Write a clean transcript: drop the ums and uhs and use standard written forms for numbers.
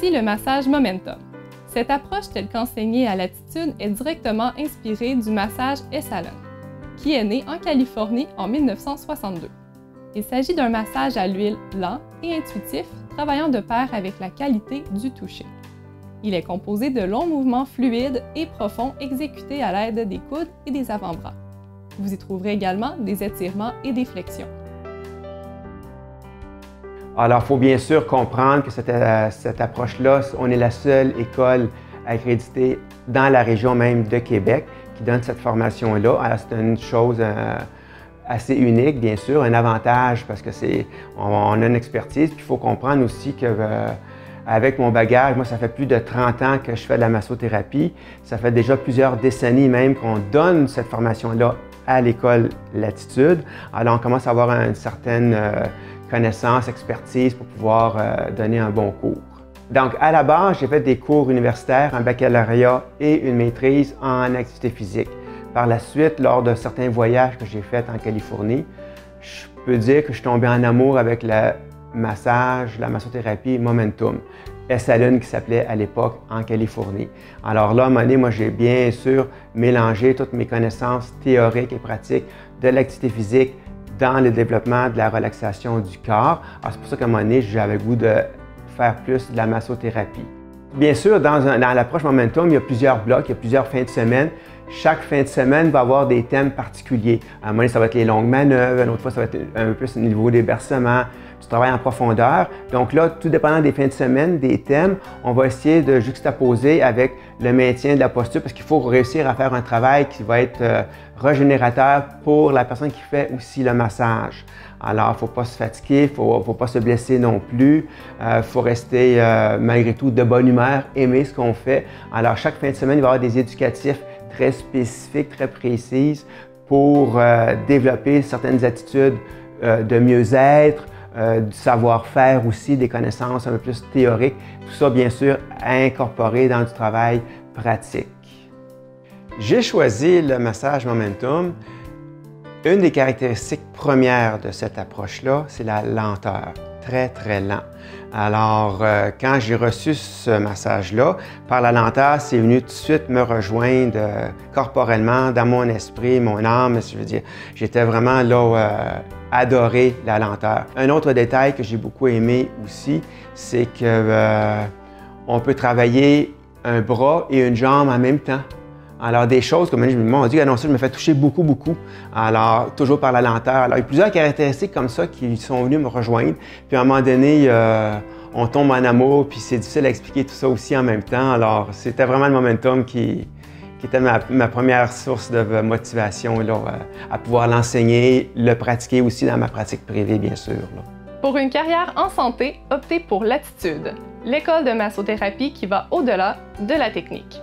choisi le massage Momentum. Cette approche telle qu'enseignée à Latitude est directement inspirée du massage Esalen, qui est né en Californie en 1962. Il s'agit d'un massage à l'huile lent et intuitif, travaillant de pair avec la qualité du toucher. Il est composé de longs mouvements fluides et profonds exécutés à l'aide des coudes et des avant-bras. Vous y trouverez également des étirements et des flexions. Alors, il faut bien sûr comprendre que cette approche-là, on est la seule école accréditée dans la région même de Québec qui donne cette formation-là. Alors, c'est une chose assez unique, bien sûr, un avantage parce que on a une expertise. Puis il faut comprendre aussi que avec mon bagage, moi, ça fait plus de 30 ans que je fais de la massothérapie. Ça fait déjà plusieurs décennies même qu'on donne cette formation-là à l'école Latitude. Alors, on commence à avoir une certaine connaissance, expertise pour pouvoir donner un bon cours. Donc, à la base, j'ai fait des cours universitaires, un baccalauréat et une maîtrise en activité physique. Par la suite, lors de certains voyages que j'ai faits en Californie, je peux dire que je suis tombé en amour avec le massage, la massothérapie Momentum, Esalen qui s'appelait à l'époque en Californie. Alors là, à un moment donné, moi, j'ai bien sûr mélangé toutes mes connaissances théoriques et pratiques de l'activité physique dans le développement de la relaxation du corps. Alors, c'est pour ça qu'à un moment donné, j'avais le goût de faire plus de la massothérapie. Bien sûr, dans l'approche Momentum, il y a plusieurs blocs, il y a plusieurs fins de semaine. Chaque fin de semaine va avoir des thèmes particuliers. À un moment donné, ça va être les longues manœuvres, une autre fois, ça va être un peu plus au niveau des bercements, du travail en profondeur. Donc là, tout dépendant des fins de semaine, des thèmes, on va essayer de juxtaposer avec le maintien de la posture parce qu'il faut réussir à faire un travail qui va être régénérateur pour la personne qui fait aussi le massage. Alors, il ne faut pas se fatiguer, il ne faut pas se blesser non plus. Il faut rester malgré tout de bonne humeur, aimer ce qu'on fait. Alors, chaque fin de semaine, il va y avoir des éducatifs très spécifiques, très précises pour développer certaines attitudes de mieux-être, du savoir-faire aussi, des connaissances un peu plus théoriques. Tout ça, bien sûr, à incorporer dans du travail pratique. J'ai choisi le massage Momentum. Une des caractéristiques premières de cette approche-là, c'est la lenteur, très, très lent. Alors, quand j'ai reçu ce massage-là, par la lenteur, c'est venu tout de suite me rejoindre corporellement, dans mon esprit, mon âme. Je veux dire, j'étais vraiment là, adoré la lenteur. Un autre détail que j'ai beaucoup aimé aussi, c'est que on peut travailler un bras et une jambe en même temps. Alors, des choses comme je me dis, non, ça, je me fais toucher beaucoup, beaucoup. Alors, toujours par la lenteur. Alors, il y a plusieurs caractéristiques comme ça qui sont venues me rejoindre. Puis, à un moment donné, on tombe en amour, puis c'est difficile à expliquer tout ça aussi en même temps. Alors, c'était vraiment le Momentum qui était ma première source de motivation là, à pouvoir l'enseigner, le pratiquer aussi dans ma pratique privée, bien sûr. Là. Pour une carrière en santé, optez pour Latitude, l'école de massothérapie qui va au-delà de la technique.